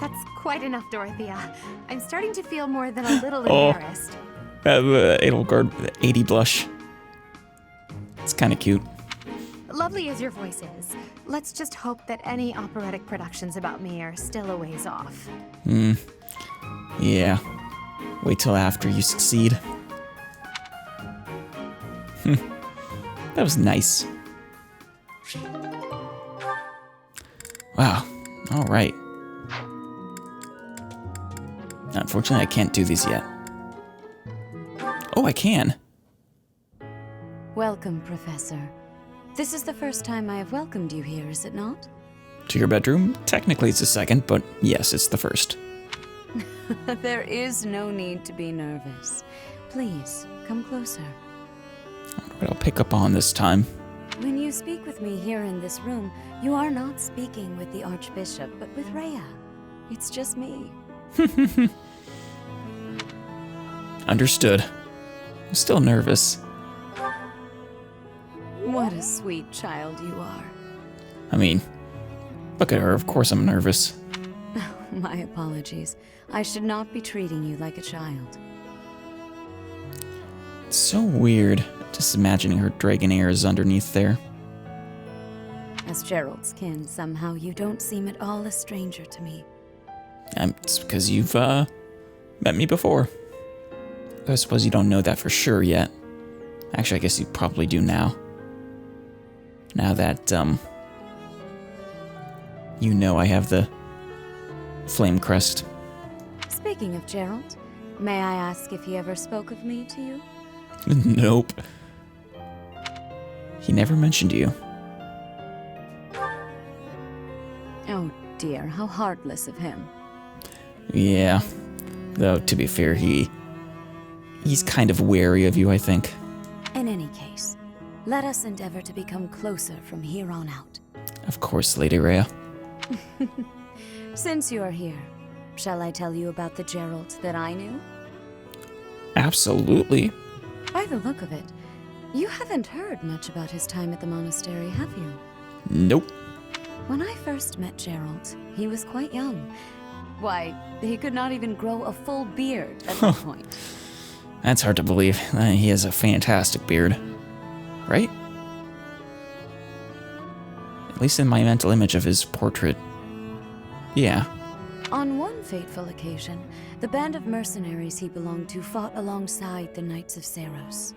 E: That's quite enough, Dorothea. I'm starting to feel more than a little embarrassed.
B: Edelgard, 80 blush. It's kind of cute.
E: Lovely as your voice is, let's just hope that any operatic productions about me are still a ways off.
B: Yeah. Wait till after you succeed. That was nice. Wow. All right. Unfortunately, I can't do these yet. Oh, I can.
C: Welcome, Professor. This is the first time I have welcomed you here, is it not?
B: to your bedroom. Technically it's the second, but yes, it's the first.
H: There is no need to be nervous. Please, come closer.
B: I wonder what I'll pick up on this time.
H: When you speak with me here in this room, you are not speaking with the Archbishop, but with Rhea. It's just me.
B: Understood. I'm still nervous.
H: What a sweet child you are.
B: I mean, look at her, of course I'm nervous.
H: My apologies. I should not be treating you like a child.
B: It's so weird, just imagining her dragon ears underneath there.
H: As Gerald's kin, somehow you don't seem at all a stranger to me.
B: It's because you've, met me before. I suppose you don't know that for sure yet. Actually, I guess you probably do now. Now that, you know I have the flame crest.
H: Speaking of Gerald, may I ask if he ever spoke of me to you?
B: Nope. He never mentioned you.
H: Oh dear, how heartless of him.
B: Yeah. Though, to be fair, he's kind of wary of you, I think.
H: In any case, let us endeavor to become closer from here on out.
B: Of course, Lady Rhea.
H: Since you are here, shall I tell you about the Gerald that I knew?
B: Absolutely.
H: By the look of it, you haven't heard much about his time at the monastery, have you?
B: Nope.
H: When I first met Gerald, he was quite young. Why, he could not even grow a full beard at that point.
B: That's hard to believe. He has a fantastic beard. Right? At least in my mental image of his portrait. Yeah.
H: On one fateful occasion, the band of mercenaries he belonged to fought alongside the Knights of Seiros.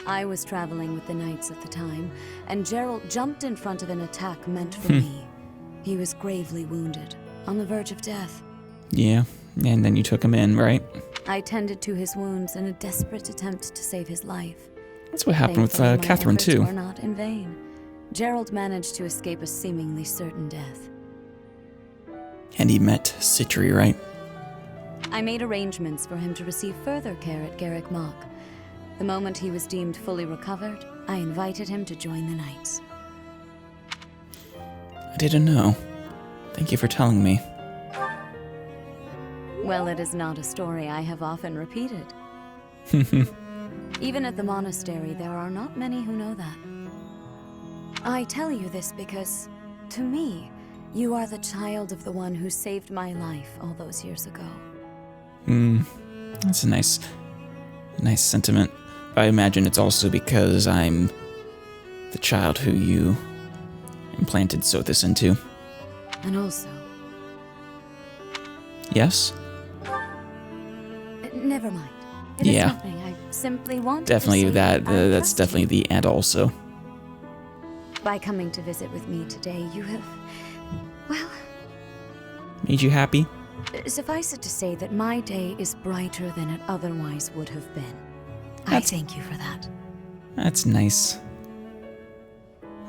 H: I was traveling with the Knights at the time, and Gerald jumped in front of an attack meant for me. He was gravely wounded, on the verge of death.
B: Yeah, and then you took him in, right?
H: I tended to his wounds in a desperate attempt to save his life.
B: That's what happened with
H: Thankfully, my
B: Catherine,
H: efforts
B: too.
H: were not in vain. Gerald managed to escape a seemingly certain death.
B: And he met Citri, right?
H: I made arrangements for him to receive further care at Garrick Mach. The moment he was deemed fully recovered, I invited him to join the Knights.
B: I didn't know. Thank you for telling me.
H: Well, it is not a story I have often repeated. Even at the monastery, there are not many who know that. I tell you this because, to me, you are the child of the one who saved my life all those years ago.
B: That's a nice sentiment. I imagine it's also because I'm the child who you implanted Sothis into.
H: And also...
B: Yes?
H: Never mind. It is nothing. I simply want
B: definitely
H: to say
B: that.
H: I
B: That's
H: trust
B: definitely
H: you.
B: the and also.
H: By coming to visit with me today, you have... well...
B: Made you happy?
H: Suffice it to say that my day is brighter than it otherwise would have been. I thank you for that.
B: That's nice.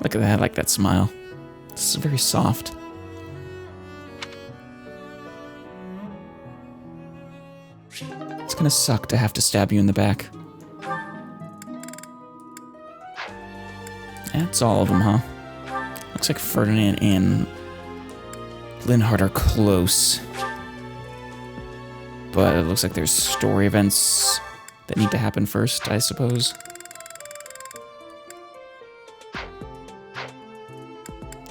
B: Look at that, I like that smile. It's very soft. It's gonna suck to have to stab you in the back. That's all of them, huh? Looks like Ferdinand and Linhardt are close. But it looks like there's story events that need to happen first, I suppose.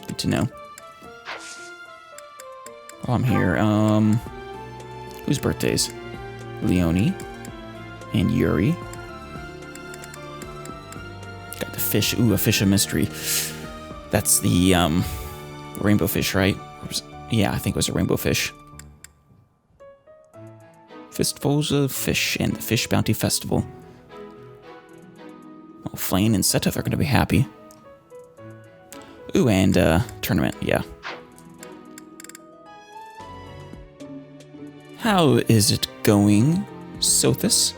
B: Good to know. While I'm here, whose birthdays? Leonie and Yuri. Got the fish. Ooh, a fish of mystery. That's the rainbow fish, right? Yeah, I think it was a rainbow fish. Fistfuls of fish and the Fish Bounty Festival. Well, Flane and Seteth are going to be happy. Ooh, and tournament, yeah. How is it going, Sothis?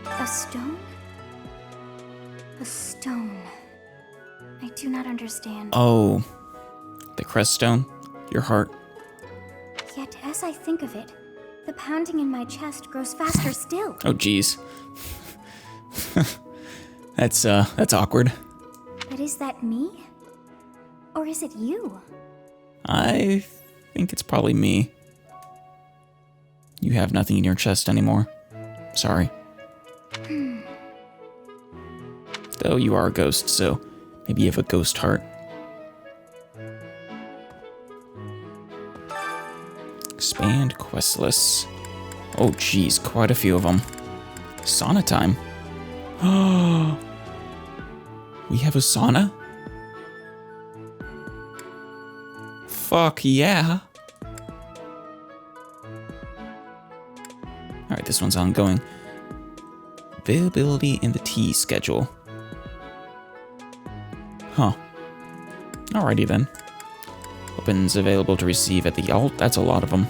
G: A stone? A stone. I do not understand.
B: Oh, The crest stone, your heart.
G: Yet, as I think of it, the pounding in my chest grows faster still.
B: Oh, geez. That's awkward.
G: But is that me? Or is it you?
B: I think it's probably me. You have nothing in your chest anymore. Sorry. Though you are a ghost, so maybe you have a ghost heart. Expand quest lists. Oh, geez, quite a few of them. Sauna time. We have a sauna? Fuck yeah. Alright, this one's ongoing. Availability in the tea schedule. Huh. Alrighty then. Weapons available to receive at the alt. That's a lot of them.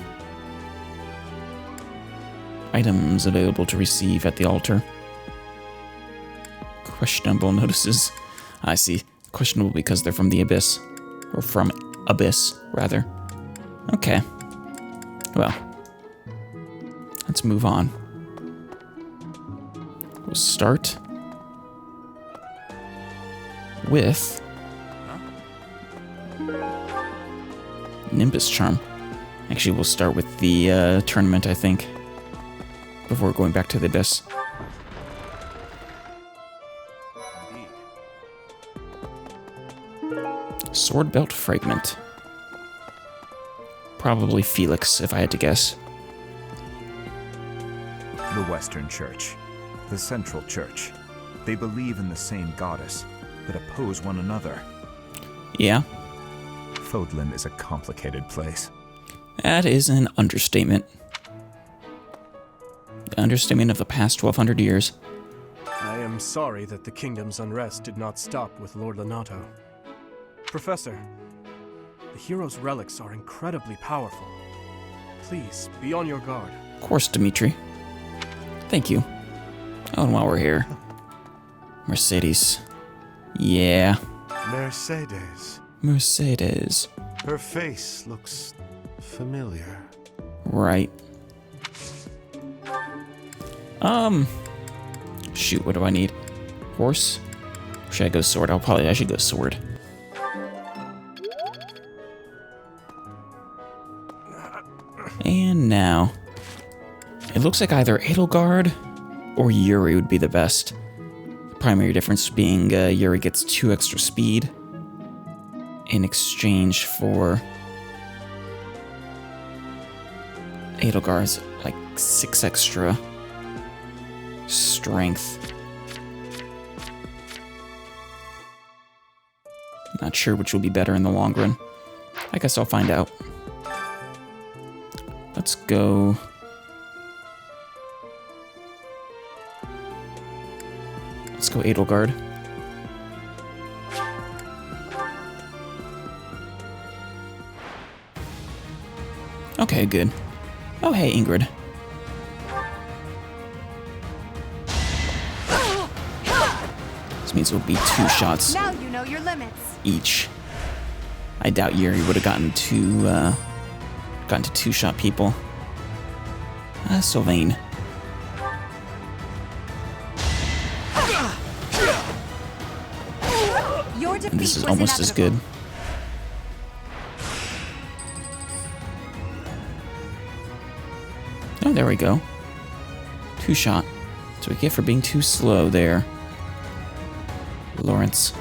B: Items available to receive at the altar. Questionable notices. I see. Questionable because they're from the Abyss. Or from Abyss, rather. Okay. Well. Let's move on. We'll start with Nimbus Charm. Actually, we'll start with the tournament, I think, before going back to the Abyss. Sword Belt Fragment. Probably Felix, if I had to guess.
M: The Western Church. The Central Church. They believe in the same goddess, but oppose one another.
B: Yeah.
M: Fodlan is a complicated place.
B: That is an understatement. The understatement of the past 1200 years.
N: I am sorry that the kingdom's unrest did not stop with Lord Lonato. Professor, the hero's relics are incredibly powerful. Please, be on your guard.
B: Of course, Dimitri. Thank you. Oh, and while we're here, Mercedes. Yeah.
O: Mercedes.
B: Mercedes.
O: Her face looks familiar.
B: Right. Shoot, what do I need? Horse? Or should I go sword? I should go sword. And now, it looks like either Edelgard or Yuri would be the best. The primary difference being Yuri gets 2 extra speed in exchange for Edelgard's like 6 extra strength. Not sure which will be better in the long run. I guess I'll find out. Let's go. Let's go Edelgard. Okay, good. Oh, hey, Ingrid. This means it'll be 2 shots.
E: Now you know your limits.
B: Each. I doubt Yuri would have gotten to 2-shot people. Sylvain. And this is almost as good. Oh, there we go. 2-shot. That's what we get for being too slow there. Lawrence.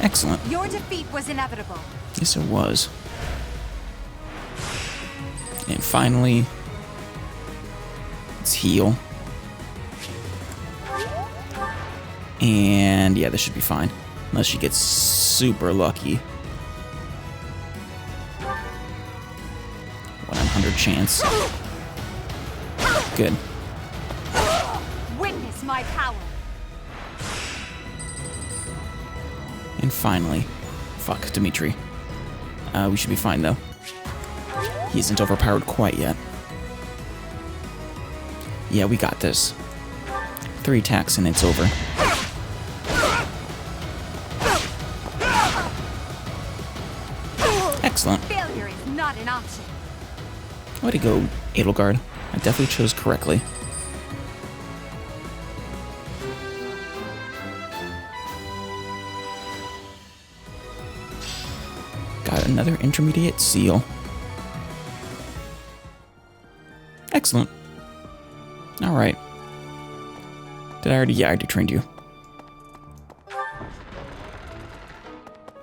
B: Excellent.
E: Your defeat was inevitable.
B: Yes, it was. And finally, let's heal. And yeah, this should be fine. Unless she gets super lucky. 100 chance. Good.
E: Witness my power.
B: And finally, fuck, Dimitri. We should be fine though. He isn't overpowered quite yet. Yeah, we got this. 3 attacks and it's over. Excellent.
C: Failure is not an option.
B: Way to go, Edelgard. I definitely chose correctly. Got another intermediate seal. Excellent. Alright. Did I already? Yeah, I already trained you.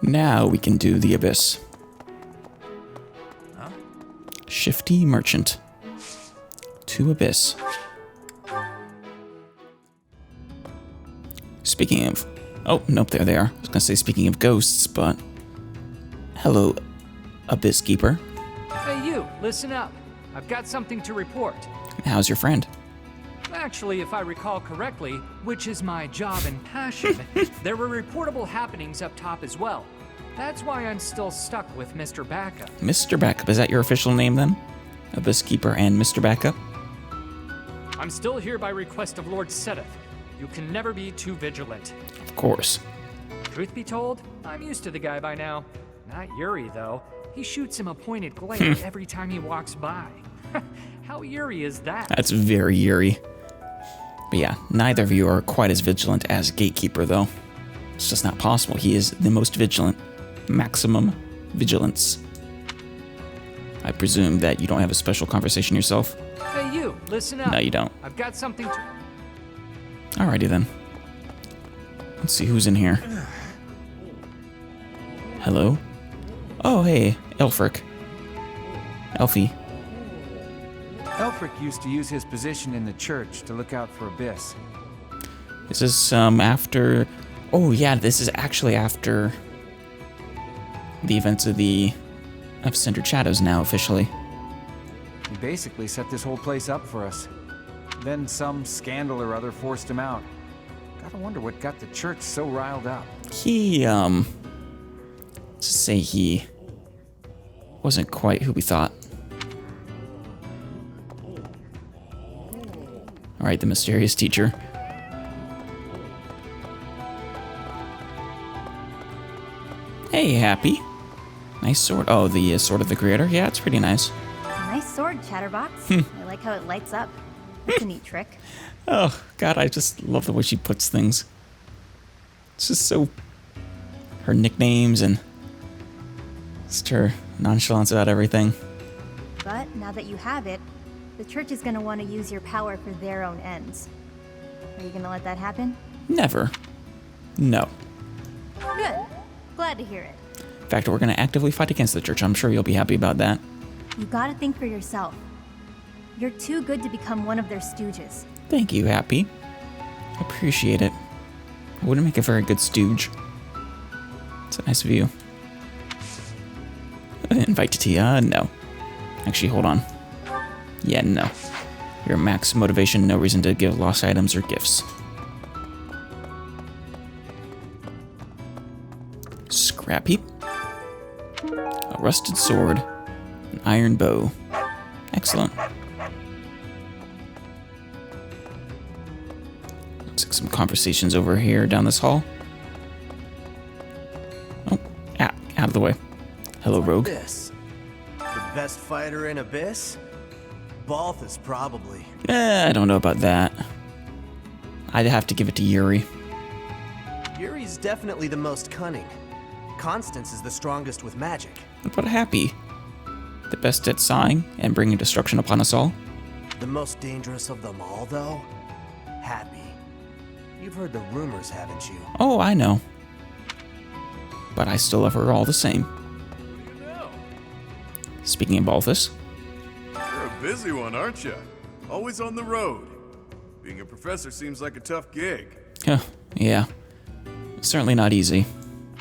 B: Now we can do the Abyss. Shifty Merchant. To Abyss. Speaking of... Oh, nope, there they are. I was gonna say speaking of ghosts, but... Hello, Abyss Keeper.
P: Hey you, listen up. I've got something to report.
B: How's your friend?
P: Actually, if I recall correctly, which is my job and passion, there were reportable happenings up top as well. That's why I'm still stuck with Mr. Backup.
B: Mr. Backup, is that your official name then? Abyss Keeper and Mr. Backup?
P: I'm still here by request of Lord Seteth. You can never be too vigilant.
B: Of course.
P: Truth be told, I'm used to the guy by now. Not Yuri, though. He shoots him a pointed glare every time he walks by. How Yuri is that?
B: That's very Yuri. But yeah, neither of you are quite as vigilant as Gatekeeper, though. It's just not possible. He is the most vigilant. Maximum vigilance. I presume that you don't have a special conversation yourself?
P: Hey you, listen up.
B: No, you don't.
P: I've got something to...
B: Alrighty then. Let's see who's in here. Hello? Oh, hey, Elfric. Elfie.
Q: Elfric used to use his position in the church to look out for Abyss.
B: This is after... Oh yeah, this is actually after the events of Cindered Shadows now, officially.
Q: He basically set this whole place up for us. Then some scandal or other forced him out. Gotta wonder what got the church so riled up.
B: He, let's say he wasn't quite who we thought. Alright, the mysterious teacher. Hey, Happy. Nice sword. Oh, the sword of the creator? Yeah, it's pretty nice.
C: Nice sword, Chatterbox. I like how it lights up. That's a neat trick.
B: Oh, God, I just love the way she puts things. It's just so... Her nicknames and just her nonchalance about everything.
C: But now that you have it, the church is going to want to use your power for their own ends. Are you going to let that happen?
B: Never. No.
C: Good. Glad to hear it.
B: In fact, we're going to actively fight against the church. I'm sure you'll be happy about that.
C: You gotta think for yourself. You're too good to become one of their stooges.
B: Thank you, Happy. I appreciate it. I wouldn't make a very good stooge. It's a nice view. Invite to tea? No. Actually, hold on. Yeah, no. Your max motivation, no reason to give lost items or gifts. Scrap heap. A rusted sword. An iron bow. Excellent. Looks like some conversations over here down this hall. Oh, out of the way. Hello, Rogue.
R: Abyss. The best fighter in Abyss? Balthus, probably.
B: I don't know about that. I'd have to give it to Yuri.
R: Yuri's definitely the most cunning. Constance is the strongest with magic.
B: What about Happy? The best at sighing and bringing destruction upon us all?
R: The most dangerous of them all, though? Happy. You've heard the rumors, haven't you?
B: Oh, I know. But I still love her all the same. Speaking of Balthus.
S: You're a busy one, aren't you? Always on the road. Being a professor seems like a tough gig.
B: Yeah. Certainly not easy.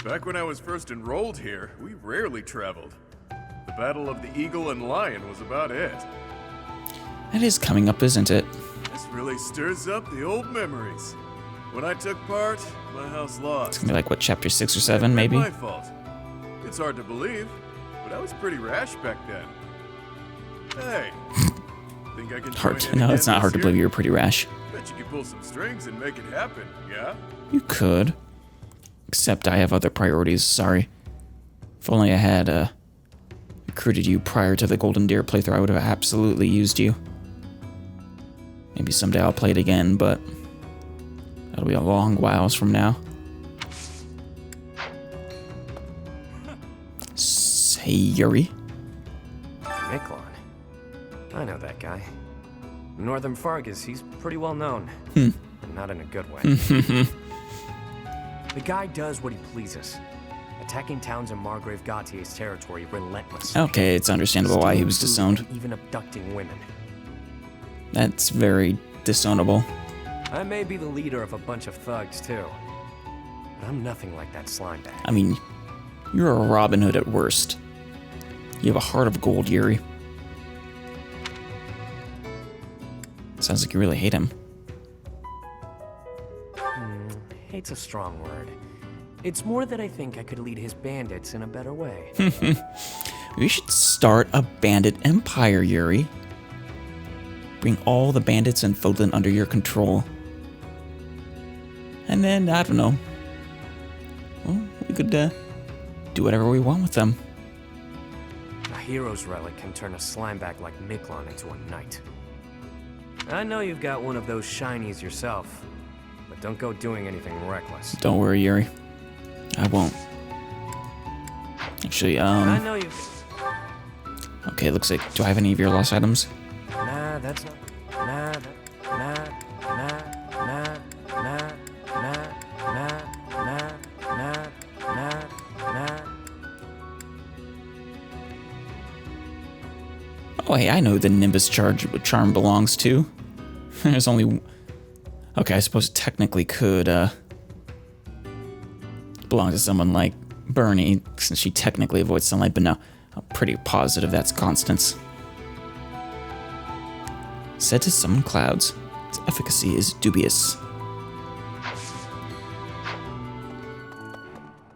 S: Back when I was first enrolled here, we rarely traveled. The Battle of the Eagle and Lion was about it.
B: It is coming up, isn't it?
S: This really stirs up the old memories. When I took part, my house lost.
B: It's gonna be like, what, chapter 6 or 7, maybe?
S: My fault. It's hard to believe, but I was pretty rash back then. Hey, think I can
B: Hard.
S: join in
B: No,
S: again
B: it's not hard
S: this
B: to believe
S: year?
B: you're pretty rash.
S: Bet you could pull some strings and make it happen, yeah?
B: You could. Except I have other priorities, sorry. If only I had recruited you prior to the Golden Deer playthrough, I would have absolutely used you. Maybe someday I'll play it again, but that'll be a long whiles from now. Say, Yuri.
K: Miklon. I know that guy. In Northern Fargus, he's pretty well known.
B: Hmm.
K: But not in a good way. The guy does what he pleases, attacking towns in Margrave Gautier's territory relentlessly.
B: Okay, it's understandable why he was disowned.
K: Even abducting women.
B: That's very disownable.
K: I may be the leader of a bunch of thugs, too. But I'm nothing like that slime bag.
B: I mean, you're a Robin Hood at worst. You have a heart of gold, Yuri. Sounds like you really hate him.
K: Hate's a strong word. It's more that I think I could lead his bandits in a better way.
B: We should start a bandit empire, Yuri. Bring all the bandits in Fodlan under your control. And then, I don't know. Well, we could do whatever we want with them.
K: A hero's relic can turn a slimeback like Miklon into a knight. I know you've got one of those shinies yourself, but don't go doing anything reckless.
B: Don't worry, Yuri. I won't. Actually,
K: I know you.
B: Okay, looks like. Do I have any of your lost items?
K: Nah, that's not. Nah, that, nah, nah, nah, nah, nah, nah, nah, nah, nah, nah.
B: Oh, hey, I know who the Nimbus charm belongs to. There's only. Okay, I suppose it technically could belong to someone like Bernie, since she technically avoids sunlight, but no, I'm pretty positive that's Constance. Said to summon clouds, its efficacy is dubious.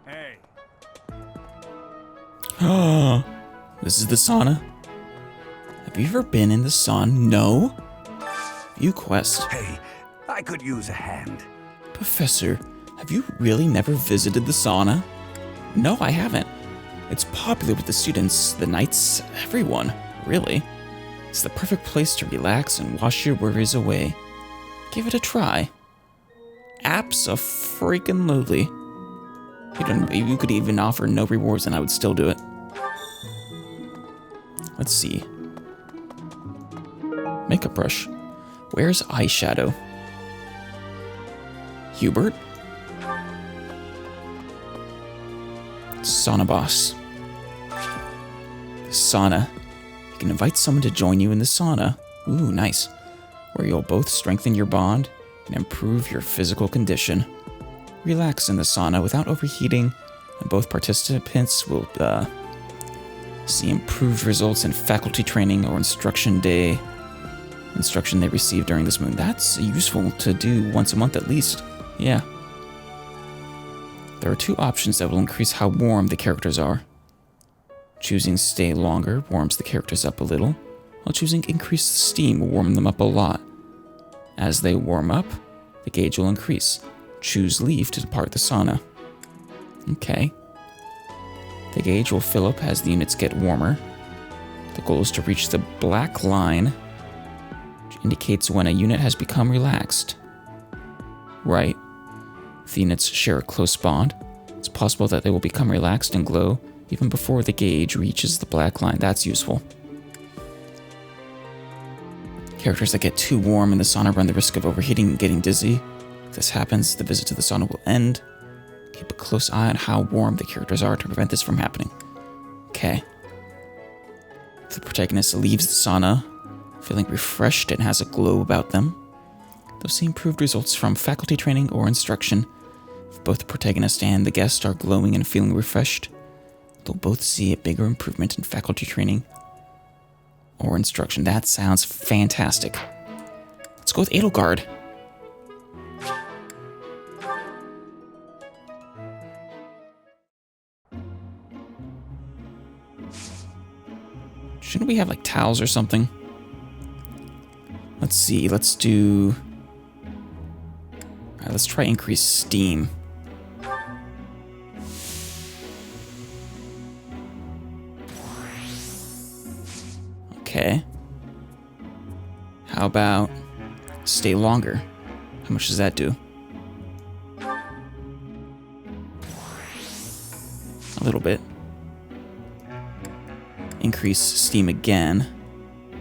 F: Hey.
B: Oh, this is the sauna? Have you ever been in the sauna? No? View quest.
F: Hey, I could use a hand.
B: Professor, have you really never visited the sauna? No, I haven't. It's popular with the students, the knights, everyone, really. It's the perfect place to relax and wash your worries away. Give it a try. Abso-freaking-lutely. You could even offer no rewards and I would still do it. Let's see. Makeup brush. Where's eyeshadow? Hubert? Sauna boss. Sauna. You can invite someone to join you in the sauna. Ooh, nice. Where you'll both strengthen your bond and improve your physical condition. Relax in the sauna without overheating, and both participants will see improved results in faculty training or instruction they receive during this moon. That's useful to do once a month at least. Yeah. There are two options that will increase how warm the characters are. Choosing stay longer warms the characters up a little, while choosing increase steam will warm them up a lot. As they warm up, the gauge will increase. Choose leave to depart the sauna. Okay. The gauge will fill up as the units get warmer. The goal is to reach the black line, which indicates when a unit has become relaxed. Right. If the units share a close bond, it's possible that they will become relaxed and glow even before the gauge reaches the black line. That's useful. Characters that get too warm in the sauna run the risk of overheating and getting dizzy. If this happens, the visit to the sauna will end. Keep a close eye on how warm the characters are to prevent this from happening. Okay. If the protagonist leaves the sauna feeling refreshed and has a glow about them, they'll see improved results from faculty training or instruction. If both the protagonist and the guest are glowing and feeling refreshed, they'll both see a bigger improvement in faculty training or instruction. That sounds fantastic. Let's go with Edelgard. Shouldn't we have like towels or something? Let's see, let's do Let's try increase steam. Okay. How about stay longer? How much does that do? A little bit. Increase steam again.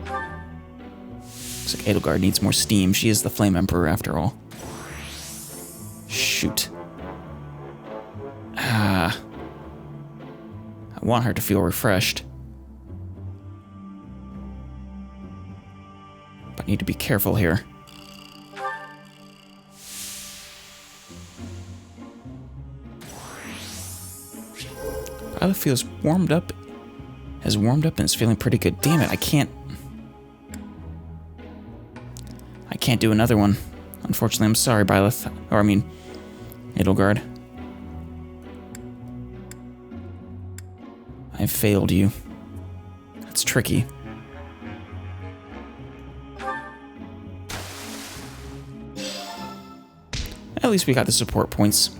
B: Looks like Edelgard needs more steam. She is the Flame Emperor after all. Shoot. I want her to feel refreshed. But I need to be careful here. Violet feels warmed up. Has warmed up and is feeling pretty good. Damn it, I can't do another one. Unfortunately, I'm sorry, Byleth. Or, I mean, Edelgard. I failed you. That's tricky. At least we got the support points.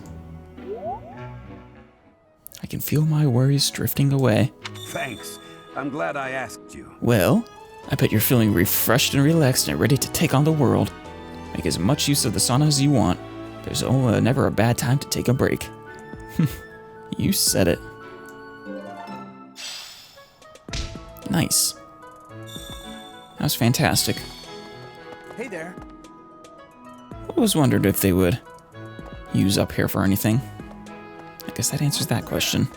B: I can feel my worries drifting away.
T: Thanks. I'm glad I asked you.
B: Well, I bet you're feeling refreshed and relaxed and ready to take on the world. Make as much use of the sauna as you want. There's never a bad time to take a break. You said it. Nice. That was fantastic.
R: Hey there.
B: I always wondered if they would use up here for anything. I guess that answers that question.